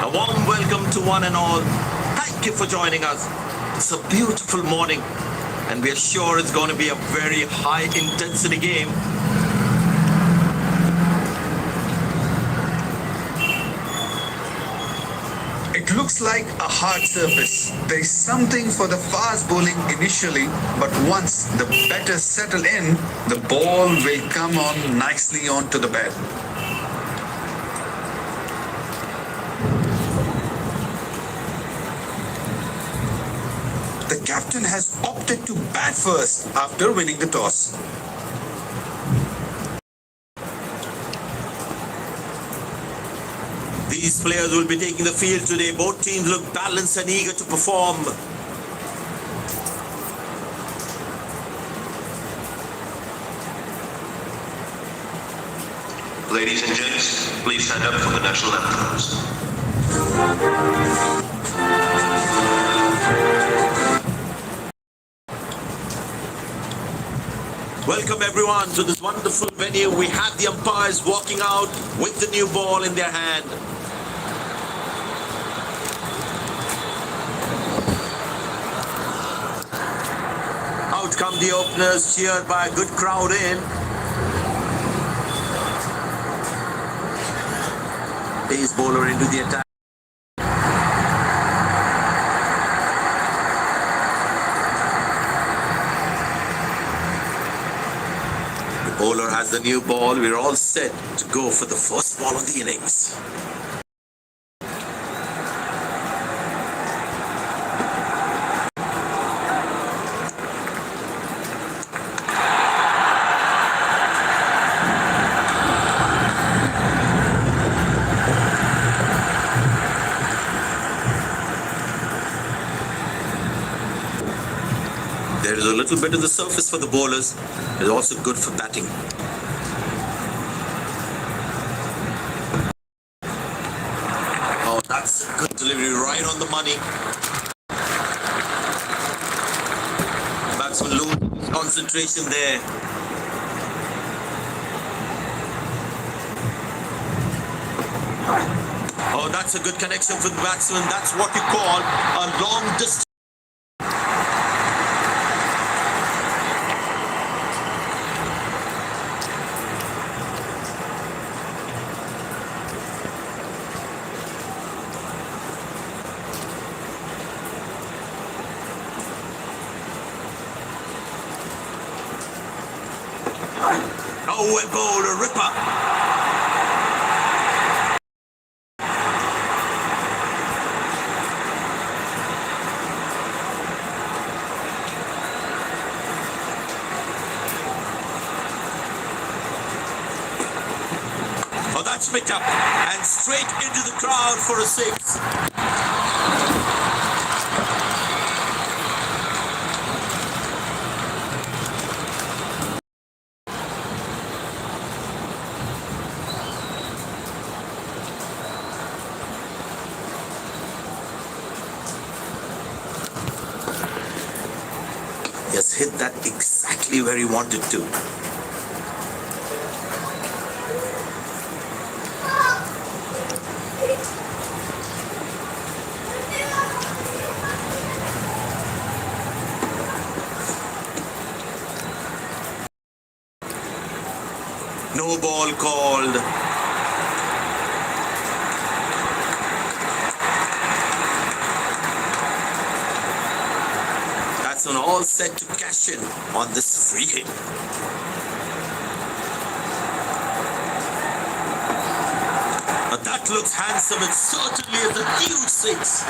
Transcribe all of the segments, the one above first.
A warm welcome to one and all. Thank you for joining us. It's a beautiful morning and we are sure it's going to be a very high intensity game. It looks like a hard surface. There is something for the fast bowling initially, but once the batters settle in, the ball will come on nicely onto the bat. The captain has opted to bat first after winning the toss. These players will be taking the field today. Both teams look balanced and eager to perform. Ladies and gents, please stand up for the national anthems. Welcome everyone to this wonderful venue. We have the umpires walking out with the new ball in their hand. Out come the openers, cheered by a good crowd in. Pace bowler into the attack. Bowler has the new ball. We're all set to go for the first ball of the innings. There is a little bit of the surface for the bowlers. It's also good for batting. Oh, that's a good delivery, right on the money. Batsman losing his concentration there. Oh, that's a good connection for the batsman. That's what you call a long distance. Oh, well bowled, a ripper. Oh, that's picked up and straight into the crowd for a six. Just hit that exactly exactly where he wanted to. No ball called. That's an all set to cash in on this free hit. That looks handsome. It certainly is a huge six.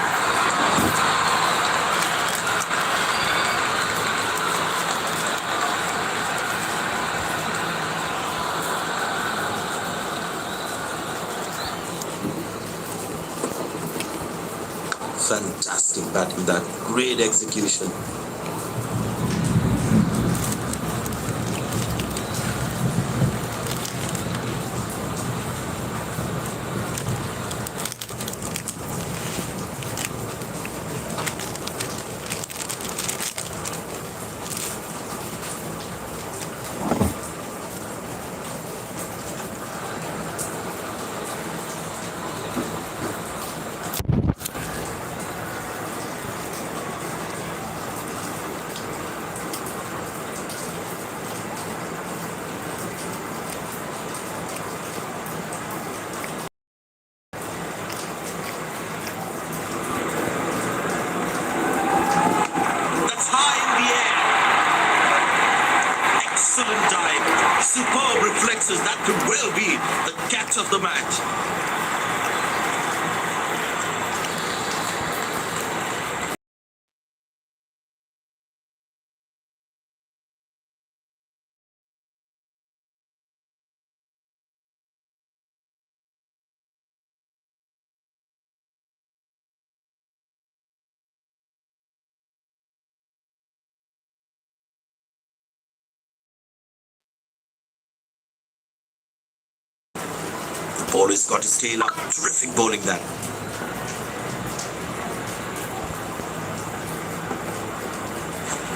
Fantastic batting, that great execution. Excellent dive, superb reflexes. That could well be the catch of the match. The bowler's got his tail up. Terrific bowling that.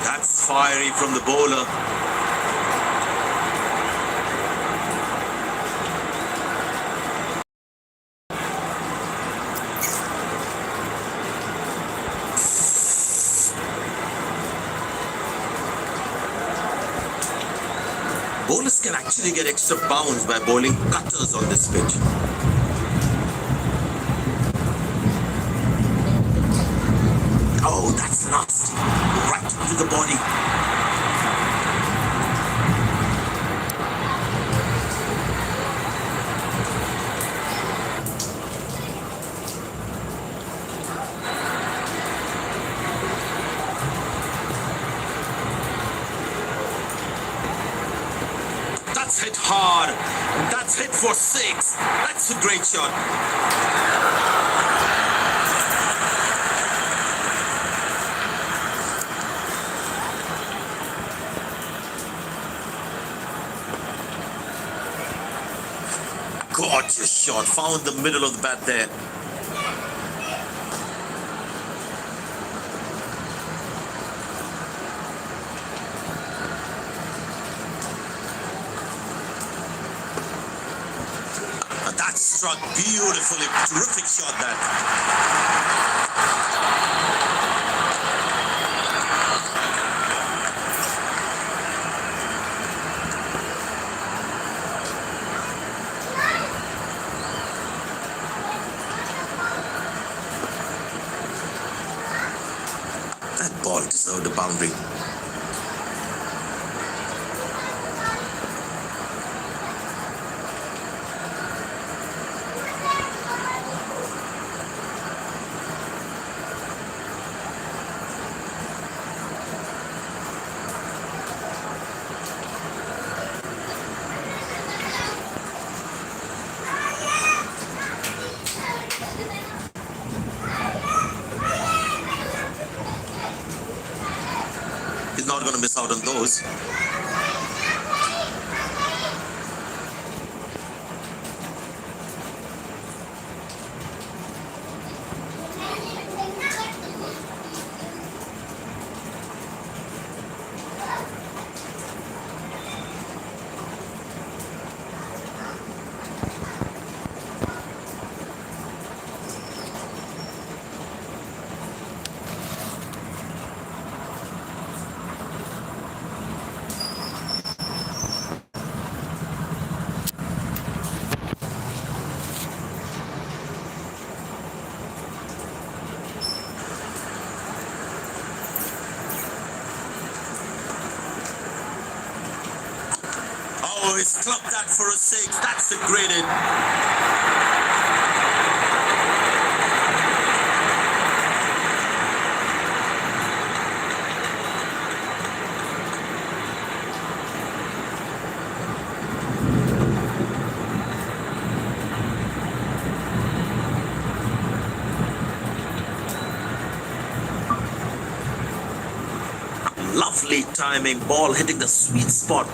That's fiery from the bowler. Bowlers can actually get extra bounce by bowling cutters on this pitch. Oh, that's nasty. Right into the body. That's hit hard. That's hit for six. That's a great shot. Gorgeous shot. Found the middle of the bat there. That struck beautifully. Terrific shot that. That ball deserved a boundary. He's not going to miss out on those. Oh, he's clubbed that for a 6. That's a great hit. Lovely timing, ball hitting the sweet spot.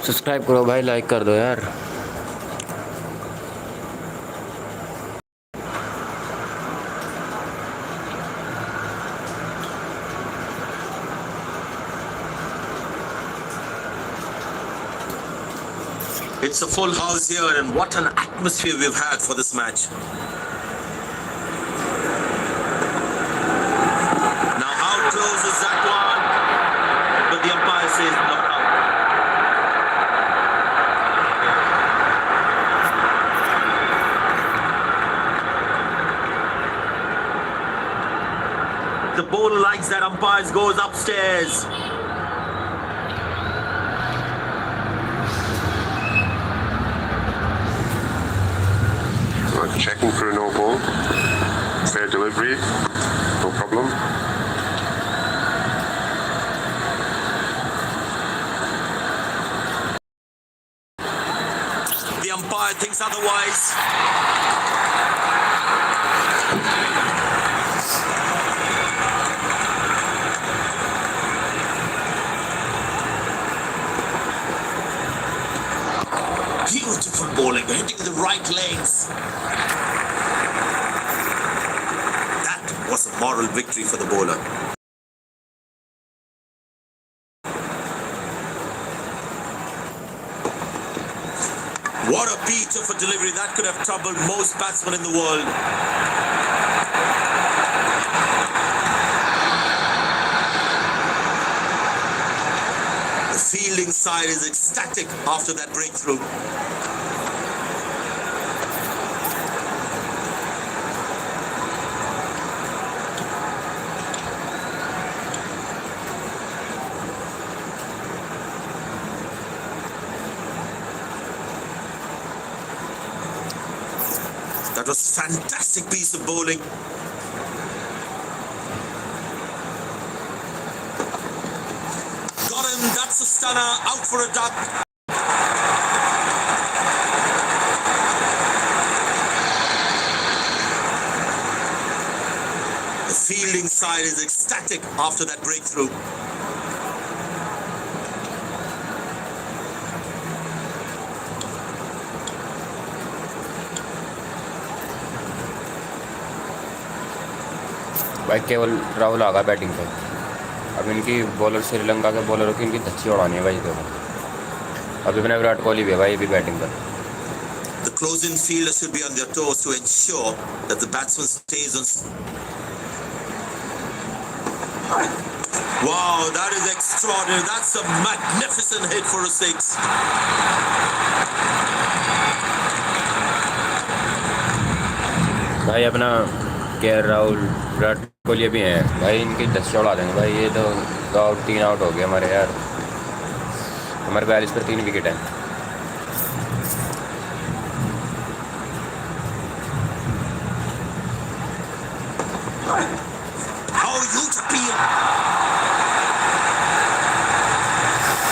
Subscribe करो भाई, like कर दो यार। It's a full house here, and what an atmosphere we've had for this match. Now, how close is that one? But the umpire says not out. The bowler likes that umpire goes upstairs. Checking for a no ball. Fair delivery. No problem. The umpire thinks otherwise. Beautiful bowling, hitting the right lanes. That was a moral victory for the bowler. What a beater for delivery. That could have troubled most batsmen in the world. The fielding side is ecstatic after that breakthrough. That was a fantastic piece of bowling. Got him, that's a stunner, out for a duck. The fielding side is ecstatic after that breakthrough. भाई केवल राहुल आ गया batting पे। अब इनकी bowler Sri Lanka के बॉलरों की इनकी धच्ची उड़ानी है भाई। देखो अभी अपने विराट कोहली भी है भाई अभी बैटिंग पर। The closing fielder should be on their toes to ensure that the batsman stays on. Wow, that is extraordinary. That's a magnificent hit for a 6. भाई अपना राहुल विराट कोहली भी हैं भाई, इनकी धच्ची उड़ा देंगे भाई। ये तो 2 आउट 3 आउट हो गए हमारे यार। हमारे 42 पर 3 विकेट हैं। How huge appeal!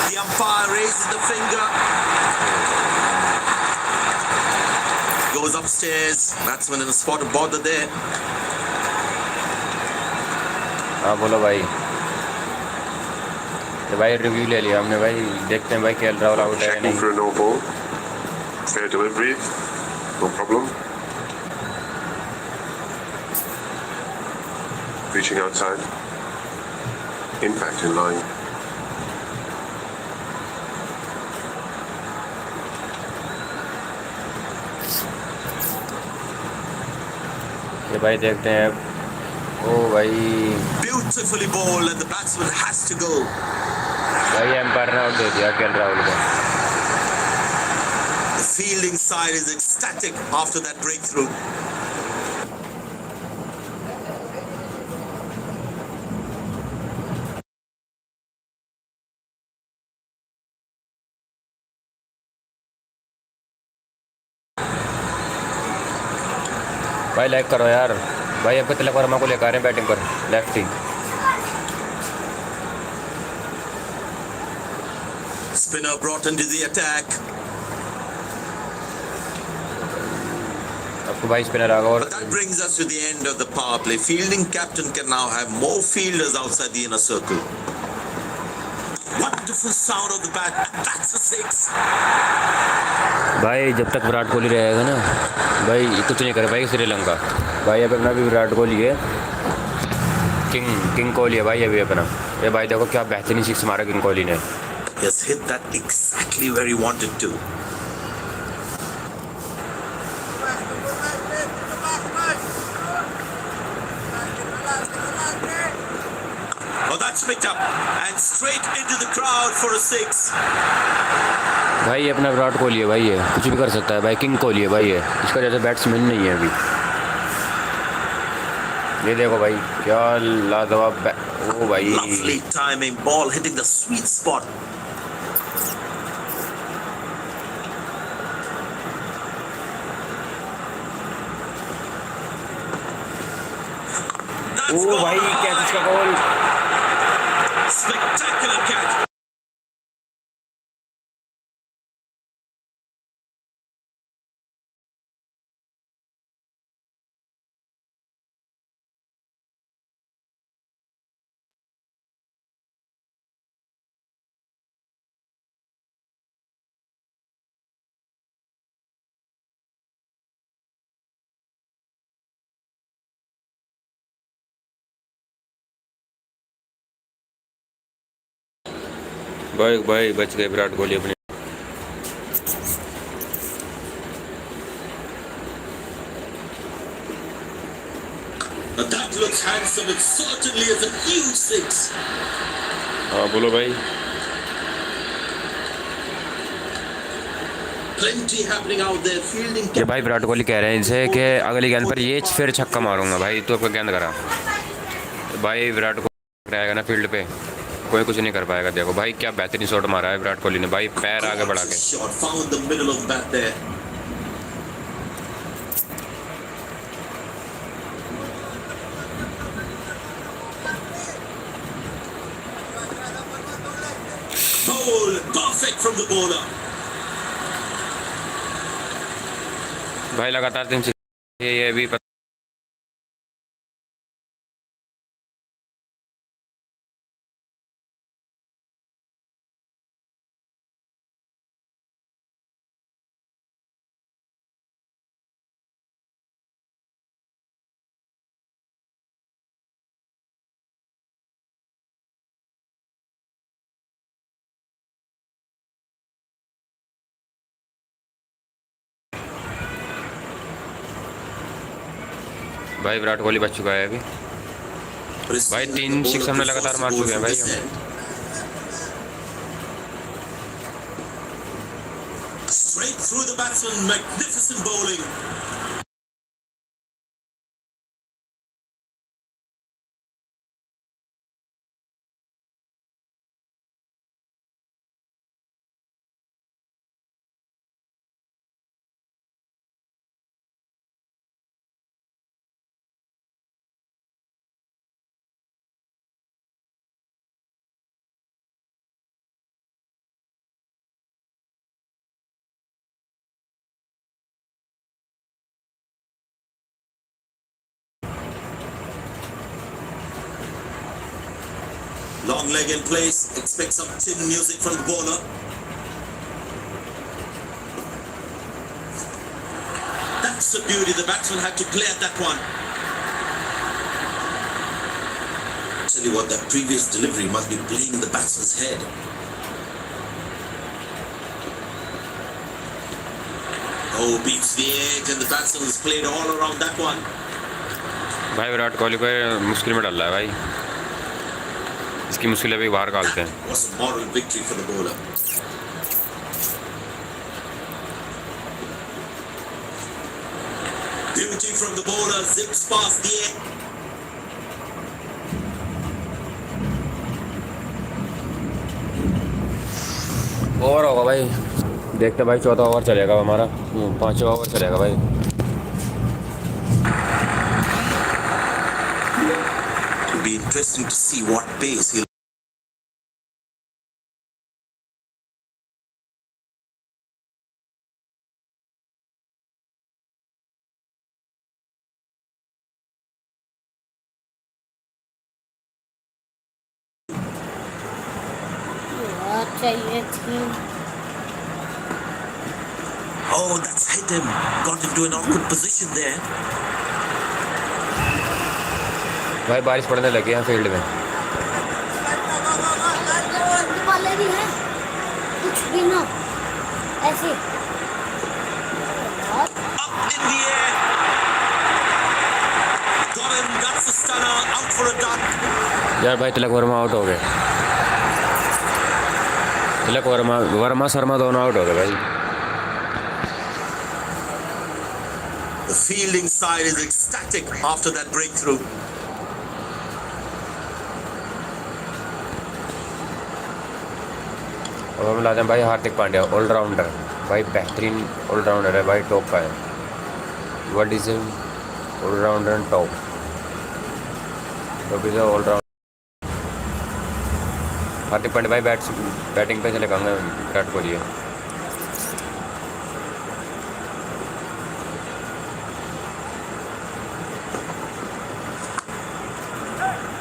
The umpire raises the finger. Goes upstairs. Batsman in a spot of bother there. हाँ बोलो भाई। तो भाई रिव्यू ले लिया हमने भाई, देखते हैं भाई केएल राहुल आउट है या Checking नहीं। for a no ball. Fair delivery. No problem. Reaching outside. Impact in line. ये भाई देखते हैं। ओ भाई Beautifully bowled and the batsman has to go. भाई एम्पायर ने आउट दे दिया केएल राहुल को। The fielding side is ecstatic after that breakthrough. भाई लाइक करो यार भाई। अब तिलक वर्मा को लेकर आ रहे हैं बैटिंग पर lefty. Spinner brought into the attack. आपको भाई स्पिनर आ गया और But that brings us to the end of the power play. Fielding captain can now have more fielders outside the inner circle. Wonderful sound of the bat. That's a six. भाई जब तक विराट कोहली रहेगा ना भाई कुछ नहीं करे भाई श्रीलंका। भाई अब अपना भी विराट कोहली है, किंग कोहली है भाई अभी अपना। ये भाई देखो क्या बेहतरीन सिक्स मारा किंग कोहली ने। He has hit that exactly where he wanted to. Oh, that's picked up and straight into the crowd for a six. भाई अपना विराट कोहली है भाई, ये कुछ भी कर सकता है भाई, किंग कोहली है भाई, ये इसका जैसा बैट्समैन नहीं है अभी। ये देखो भाई क्या लाजवाब ओ भाई। Lovely timing, ball hitting the sweet spot. That's ओ भाई कैच इसका गोल। spectacular catch. भाई बच गए विराट कोहली अपने। Now that looks handsome. It certainly is a huge six. हाँ बोलो भाई। Plenty happening out there. Fielding. ये भाई विराट कोहली कह रहे हैं इनसे कि अगली गेंद पर ये फिर छक्का मारूंगा भाई, तो आपका गेंद करा। भाई विराट कोहली रहेगा ना फील्ड पे कोई कुछ नहीं कर पाएगा। देखो भाई क्या बेहतरीन शॉट मारा है विराट कोहली ने भाई, पैर आगे बढ़ा के। Shot found the middle of the bat there. Bowl perfect from the bowler. भाई लगातार 3 ये भी भाई विराट कोहली बच चुका है अभी भाई। 3 6 हमने लगातार मार चुके हैं भाई। Straight through the batsman, magnificent bowling. Long leg in place. Expect some tin music from the bowler. That's a beauty. The batsman had to clear that one. Tell you what, that previous delivery must be playing in the batsman's head. Oh, beats the edge, and the batsman has played all around that one. भाई विराट कोहली को मुश्किल में डाल रहा है भाई। इसकी मुश्किलें भी बाहर निकालते हैं. Was a moral victory for the bowler. Beauty from the bowler, zips past the air. Over होगा भाई. देखते भाई, चौथा ओवर चलेगा हमारा. पांचवा ओवर चलेगा भाई. It'll be interesting to see what pace he'll. चाहिए थी. Oh, that's hit him. Got into an awkward position there. भाई बारिश पड़ने लगी है फील्ड में. वाले भी हैं कुछ भी ना ऐसे. Up in the air. Got him. That's the stunner. Out for a duck. यार भाई तिलक वर्मा आउट हो गए. तिलक वर्मा शर्मा दोनों आउट हो गए भाई. The fielding side is ecstatic after that breakthrough. अब हम लाते हैं भाई हार्दिक पांड्या, ऑलराउंडर भाई, बेहतरीन ऑलराउंडर है भाई, टॉप का है. World is allrounder and top is allrounder. Hardik Pandya भाई बैटिंग पे चले गए विराट कोहली है.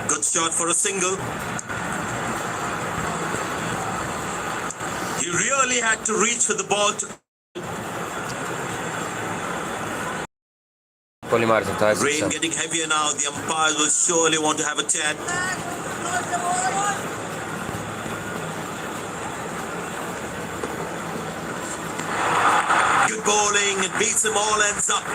Good shot for a single. He really had to reach for the ball to. Kohli मार सकता है. Rain getting heavier now. The umpires will surely want to have a chat. Good bowling. It beats them all, ends up.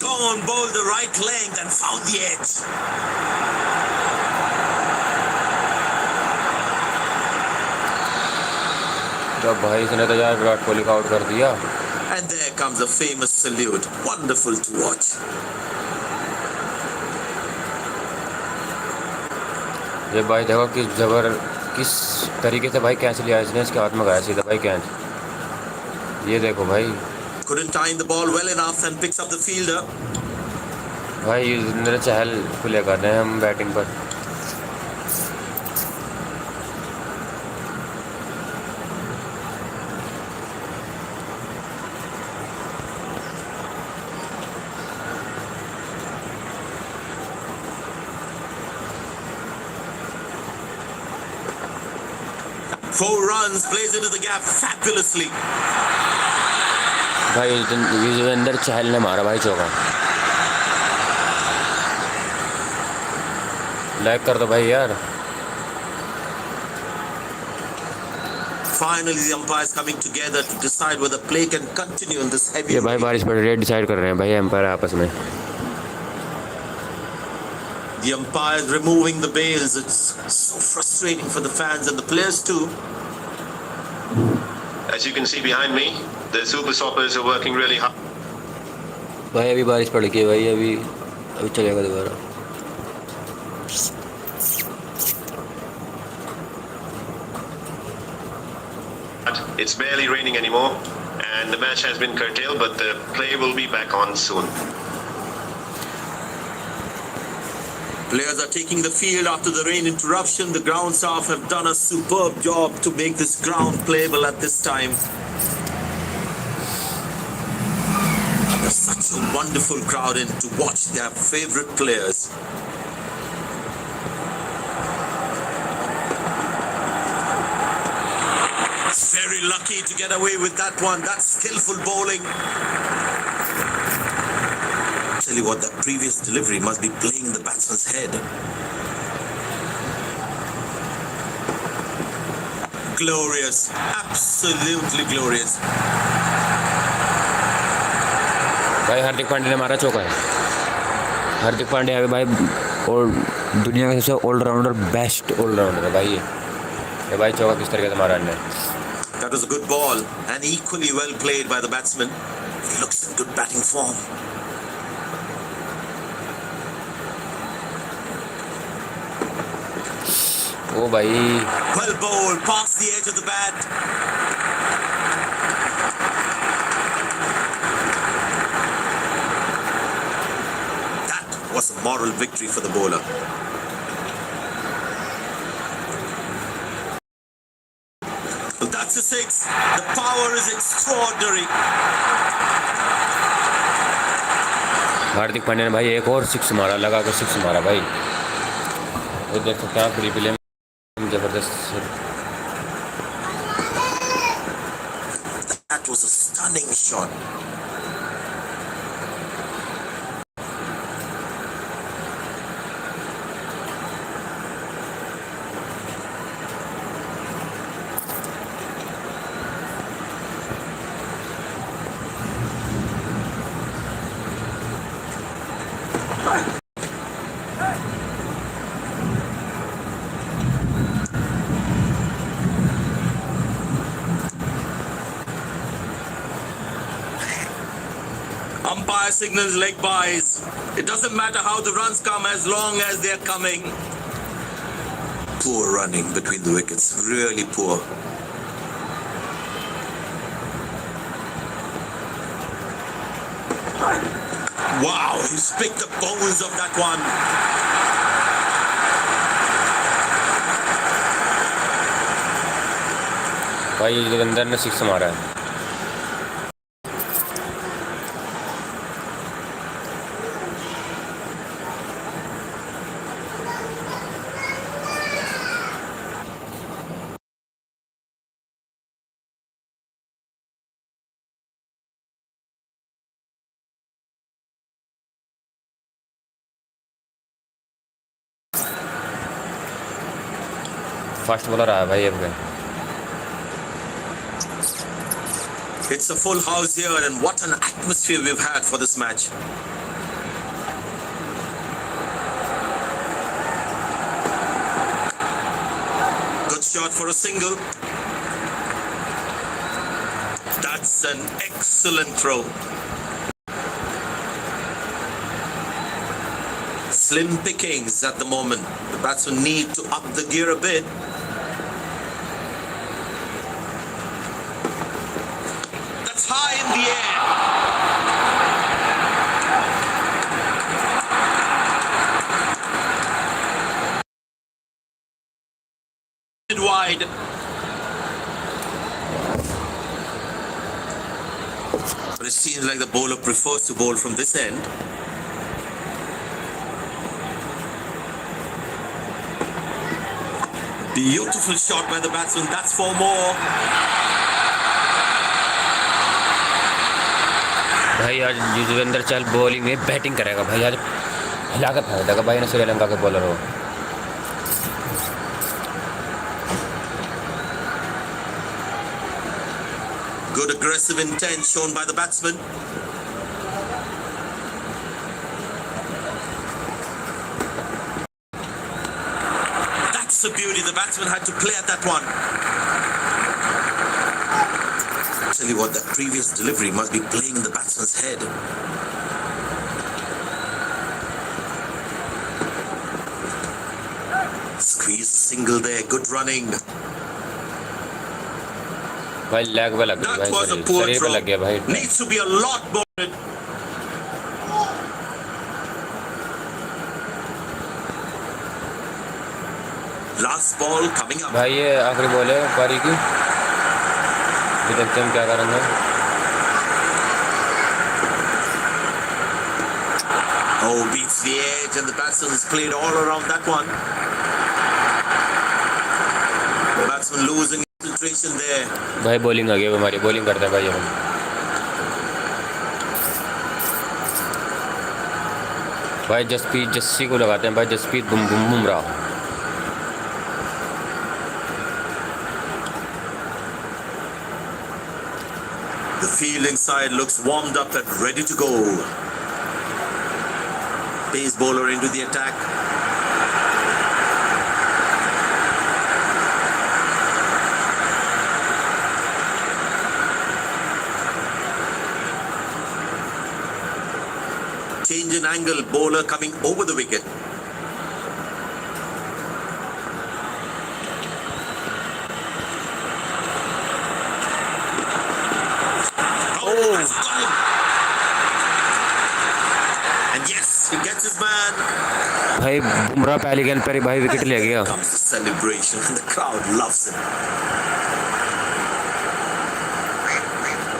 Gone, bowled the right length and found the edge. जब भाई इसने तो यार विराट कोहली का out कर दिया. And there comes a famous salute. Wonderful to watch. ये भाई देखो किस तरीके से भाई कैच लिया इसने, इसके हाथ में गया सीधा भाई कैच. ये देखो भाई. Couldn't time the ball well enough and picks up the fielder. भाई मेरे चहल खुले कर रहे हैं हम बैटिंग पर. Four runs, plays into the gap fabulously. भाई युजवेंद्र चहल ने मारा भाई चौका. लाइक कर दो भाई यार. Finally, the umpires coming together to decide whether play can continue in this heavy. ये भाई बारिश पड़ रही है, डिसाइड कर रहे हैं भाई एम्पायर आपस में. The umpires removing the bails. It's so frustrating for the fans and the players too. As you can see behind me, the super stoppers are working really hard. भाई अभी बारिश पड़ गई है भाई. अभी चलेगा दोबारा. It's barely raining anymore, and the match has been curtailed, but the play will be back on soon. Players are taking the field after the rain interruption. The ground staff have done a superb job to make this ground playable at this time. There's such a wonderful crowd in to watch their favorite players. Very lucky to get away with that one. That's skillful bowling. Tell you what, that previous delivery must be playing in the batsman's head. glorious, absolutely glorious. भाई हार्दिक पांड्या ने मारा चौका है। हार्दिक पांड्या है भाई, और दुनिया का सबसे ऑलराउंडर, बेस्ट ऑलराउंडर है भाई ये भाई चौका किस तरीके से मारा इन्हें। That was a good ball and equally well played by the batsman. He looks in good batting form. ओ भाई Well bowled, past the edge of the bat. That was a moral victory for the bowler. Well, that's a six. The power is extraordinary. Hardik Pandya ने भाई एक और six मारा, लगा कर six मारा भाई। वो देख सकते हैं आप रिप्ले में, जबरदस्त। That was a stunning shot. Umpire signals leg byes. It doesn't matter how the runs come as long as they're coming. Poor running between the wickets, really poor. Wow, he's picked the bones of that one. भाई देवेंद्र ने six मारा है। Fast bowler आया भाई अब। It's a full house here, and what an atmosphere we've had for this match. Good shot for a single. That's an excellent throw. Slim pickings at the moment. The batsmen need to up the gear a bit. That's high in the air. Wide. But it seems like the bowler prefers to bowl from this end. Beautiful shot by the batsman. That's four more. भाई आज Yuzvendra Chahal bowling में batting करेगा भाई, आज हिला कर फेंक देगा भाई ने श्रीलंका के बॉलर हो। Good aggressive intent shown by the batsman. That's the beauty. The batsman had to play at that one. Tell you what, that previous delivery must be playing in the batsman's head. Squeeze single there. Good running. भाई lag पे लग गया That भाई, was a poor शरीर पे throw. लग गया भाई। Needs to be a lot more. Last ball coming up. भाई ये आखिरी बॉल है पारी की, अभी देखते हैं हम क्या करेंगे। Oh, beats the edge, and the batsman has played all around that one. The batsman losing concentration there. भाई बॉलिंग आ गई हमारी, बॉलिंग करते हैं भाई हम। भाई जस्सी को लगाते हैं भाई, Jasprit Bum Bum Bumrah. The fielding side looks warmed up and ready to go. Pace bowler into the attack. Change in angle, bowler coming over the wicket. That's got him. And yes, he gets his man. भाई बुमराह पहली गेंद पर ही भाई wicket ले गया. Comes the celebration and the crowd loves it.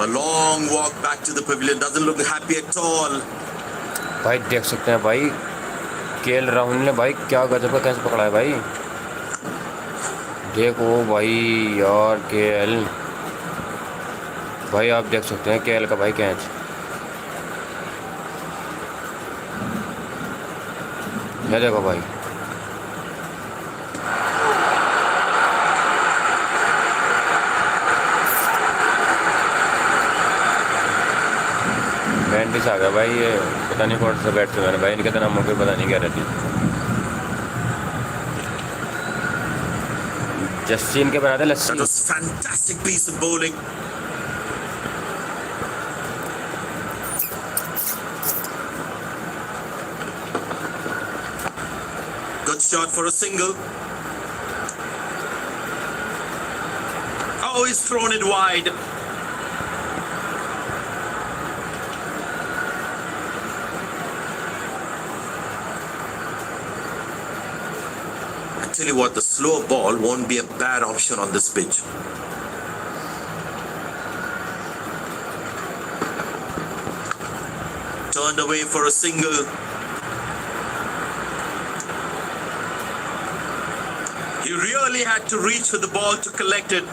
A long walk back to the pavilion, doesn't look happy at all. भाई देख सकते हैं भाई केएल राहुल ने भाई क्या गजब का कैच पकड़ा है भाई. देखो भाई यार केएल भाई आप देख सकते हैं केएल का भाई कैच. ये देखो भाई मैंडिस आ गया भाई. ये पता नहीं कौन सा बैट्समैन है भाई. इनके तो नाम मुझे पता नहीं क्या रहती. जस्टिन के बनाते That lassi. was fantastic piece of bowling. Good shot for a single. Oh, he's thrown it wide. I tell you what, the slow ball won't be a bad option on this pitch. Turned away for a single. He really had to reach for the ball to collect it.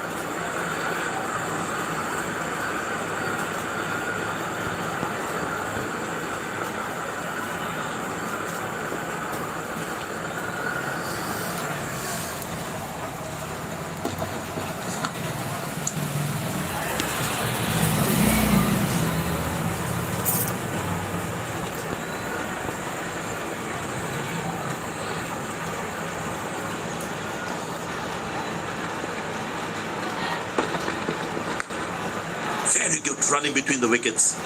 Very good running between the wickets.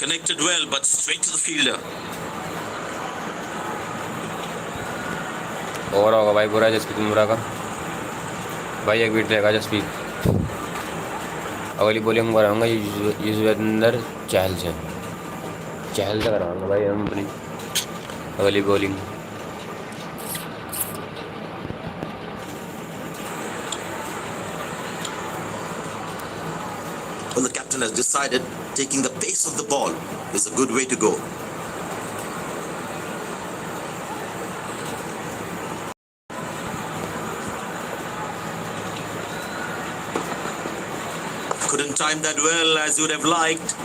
Connected well, but straight to the fielder. और होगा भाई बुरा जसप्रीत बुमराह का भाई. एक wicket लेगा जसप्रीत. अगली bowling कराऊंगा युजवेंद्र चहल से. चहल से कराऊंगा भाई हम अपनी अगली bowling. Well, the captain has decided taking the pace of the ball is a good way to go. Couldn't time that well as you would have liked.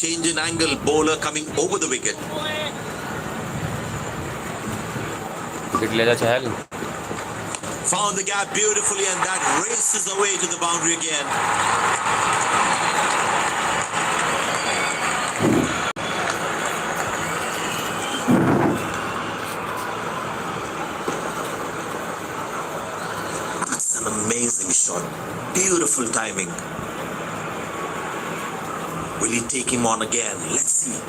Change in angle, bowler coming over the wicket. Wicket ले जा चहल. Found the gap beautifully and that races away to the boundary again. That's an amazing shot. Beautiful timing. Will he take him on again? Let's see.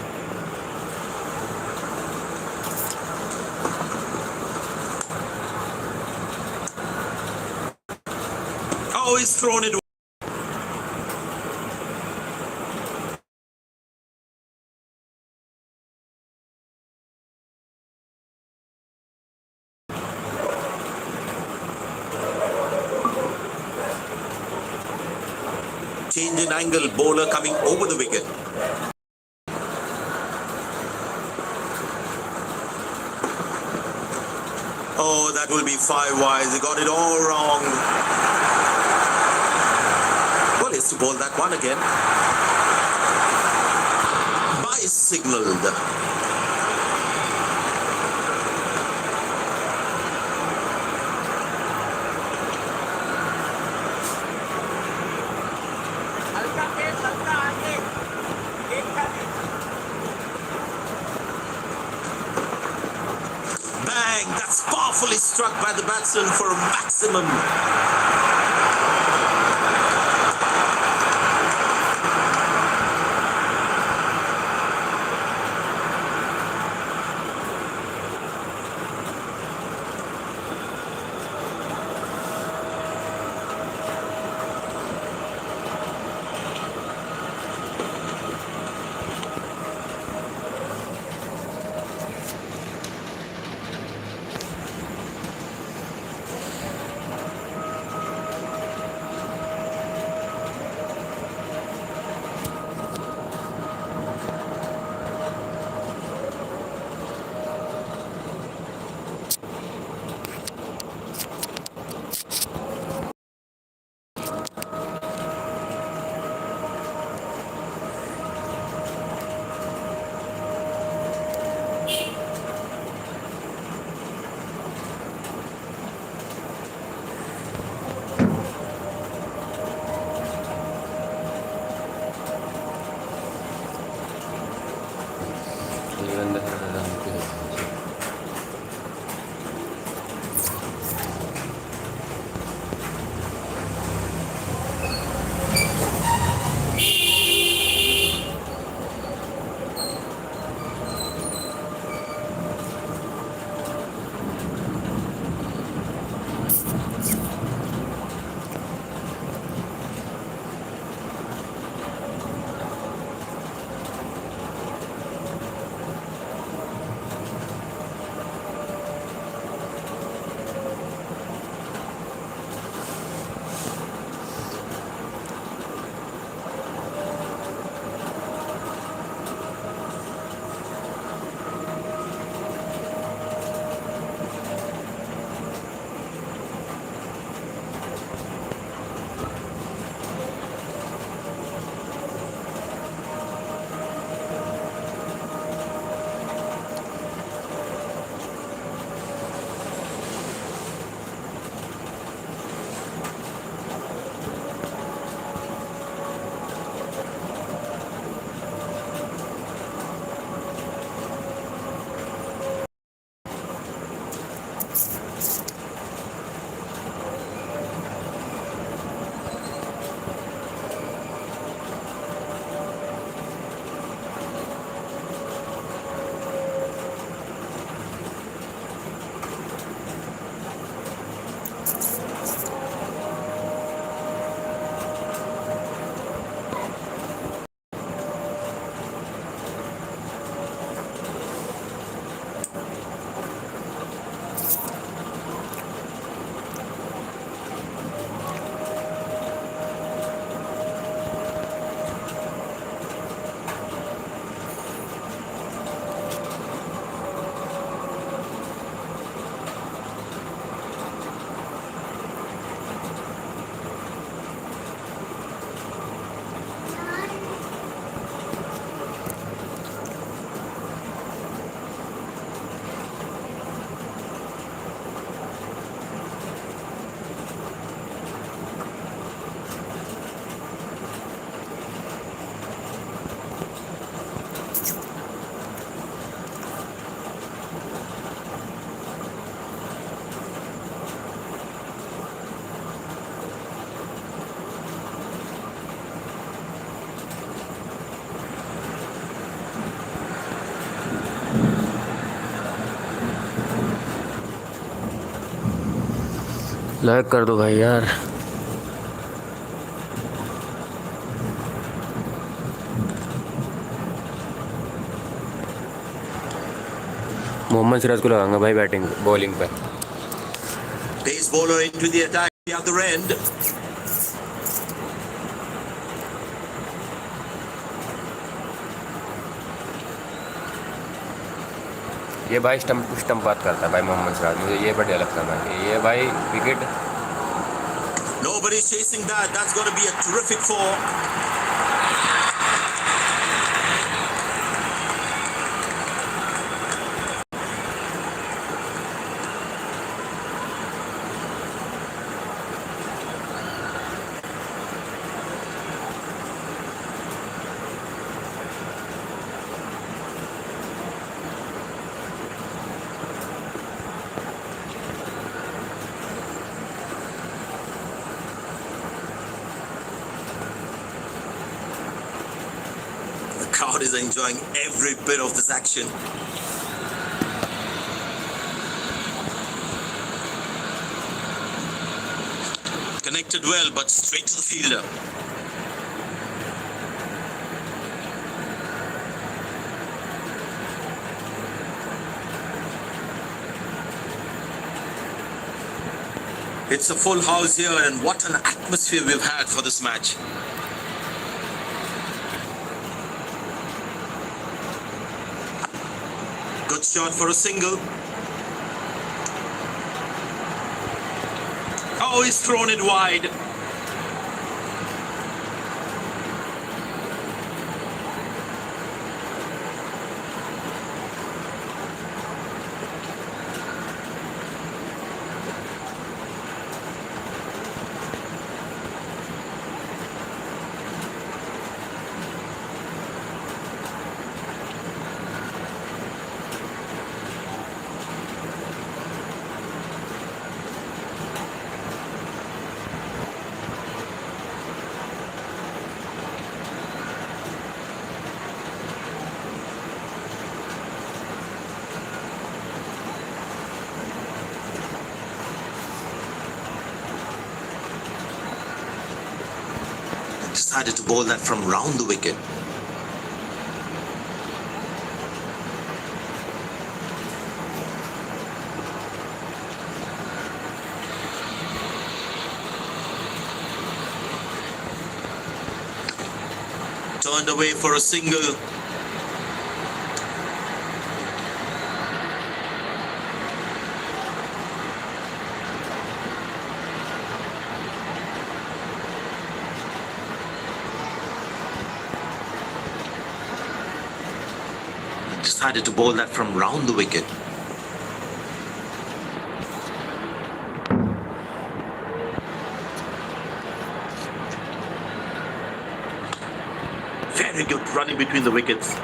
Oh, he's thrown it Change in angle, bowler coming over the wicket. Oh, that will be 5 wides. They got it all wrong. Well, it's to bowl that one again. Bye signalled. Bang! That's powerfully struck by the batsman for a maximum. Like कर दो भाई यार। मोहम्मद सिराज को लगाऊंगा भाई batting bowling पे। Pace bowler into the attack the other end. ये भाई स्टम्प टू स्टम्प बात करता है भाई मोहम्मद सिराज, मुझे ये बढ़िया लगता है भाई। ये भाई wicket Nobody's chasing that. That's going to be a terrific four. The crowd is enjoying every bit of this action. Connected well, but straight to the fielder. It's a full house here, and what an atmosphere we've had for this match. Good shot for a single. Oh, he's thrown it wide. Decided to bowl that from round the wicket. Turned away for a single. Decided to bowl that from round the wicket. Very good running between the wickets.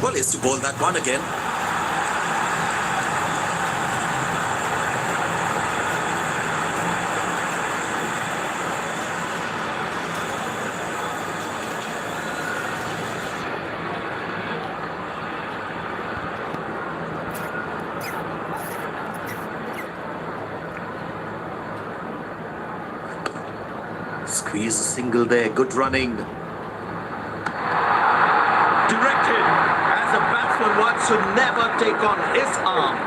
Well, he has to bowl that one again. Squeeze a single there. Good running. Directed, as a batsman wants to never take on his arm.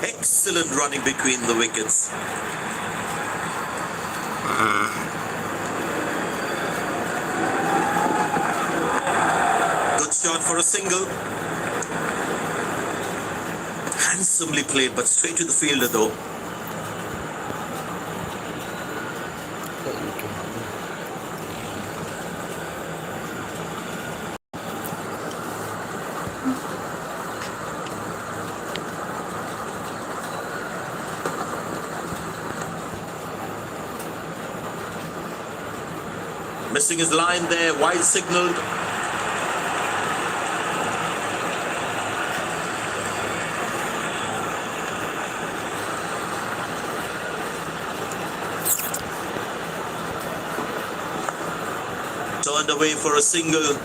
Excellent running between the wickets. Good shot for a single. Handsomely played, but straight to the fielder though. Missing his line there, wide signaled. Turned away for a single.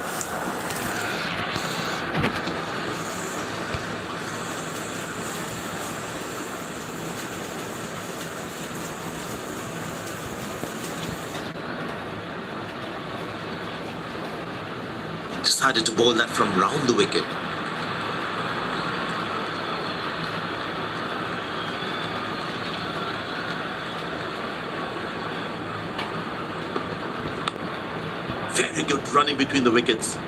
Decided to bowl that from round the wicket. Very good running between the wickets.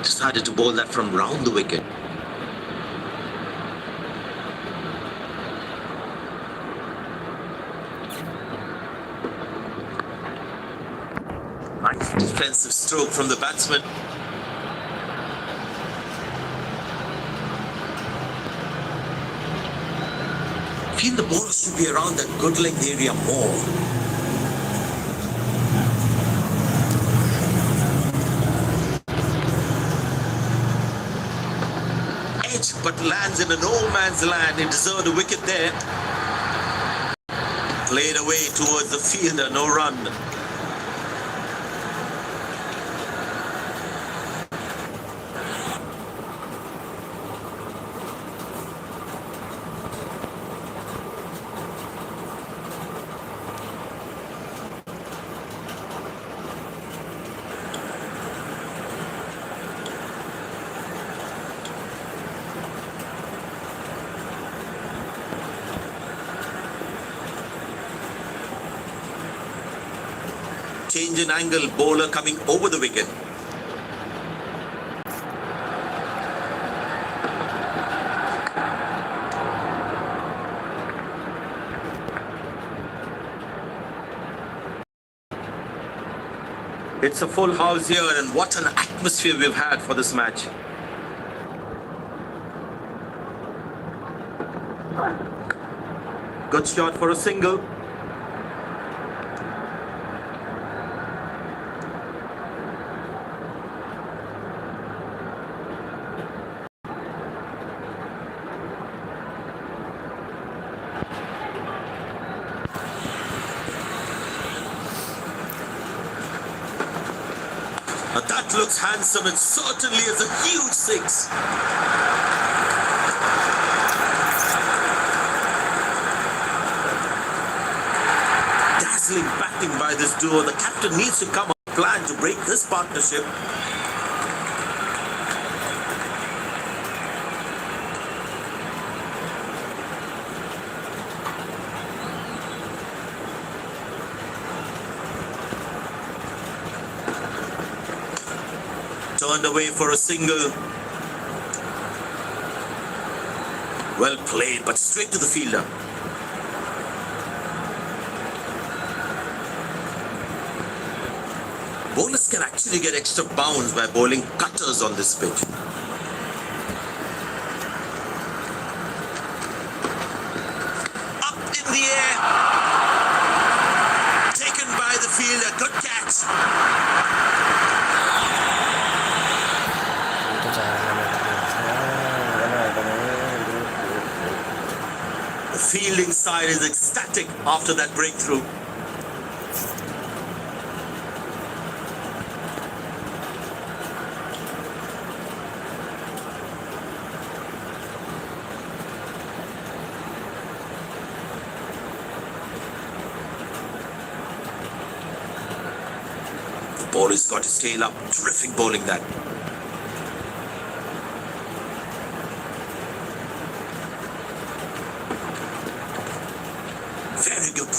Decided to bowl that from round the wicket. Nice defensive stroke from the batsman. Feel the ball should be around that good length area more. But lands in a no man's land. He deserved a wicket there. Played away towards the fielder, no run. Change in angle, bowler coming over the wicket. It's a full house here, and what an atmosphere we've had for this match. Good shot for a single. That looks handsome. It certainly is a huge six. Dazzling batting by this duo. The captain needs to come up with a plan to break this partnership. Turned away for a single. Well played, but straight to the fielder. Bowlers can actually get extra bounds by bowling cutters on this pitch. Up in the air. Taken by the fielder. Good catch. The fielding side is ecstatic after that breakthrough. The ball has got his tail up. Terrific bowling that.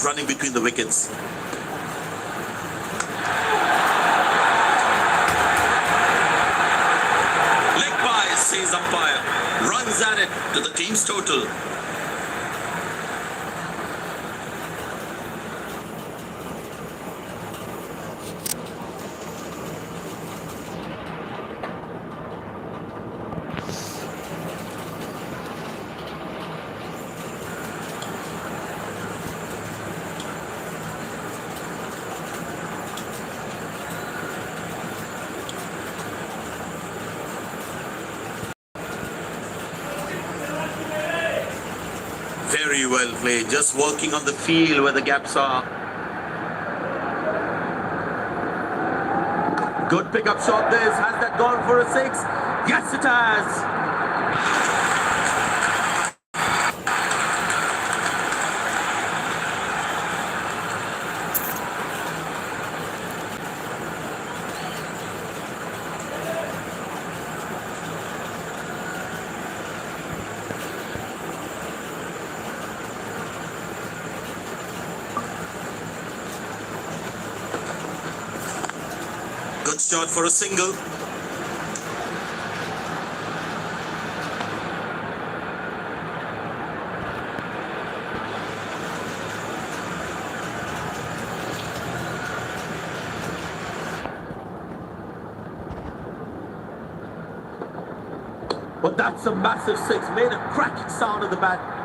running between the wickets. Leg by, says umpire. Runs at it to the team's total. Very well played, just working on the field where the gaps are. Good pickup shot this. Has that gone for a six? Yes, it has. Good shot for a single. But that's a massive six. Made a cracking sound of the bat.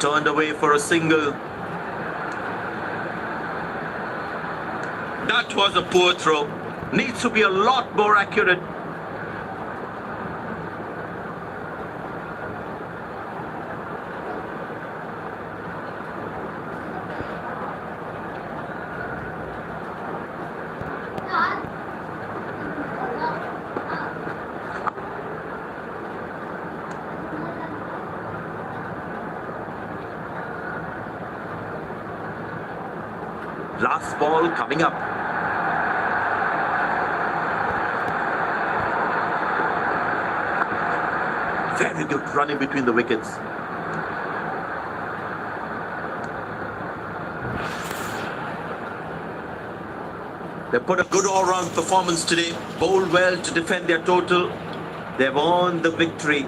Turned away for a single. That was a poor throw. Needs to be a lot more accurate. Last ball coming up. Very good running between the wickets. They put a good all-round performance today. Bowled well to defend their total. They've earned the victory.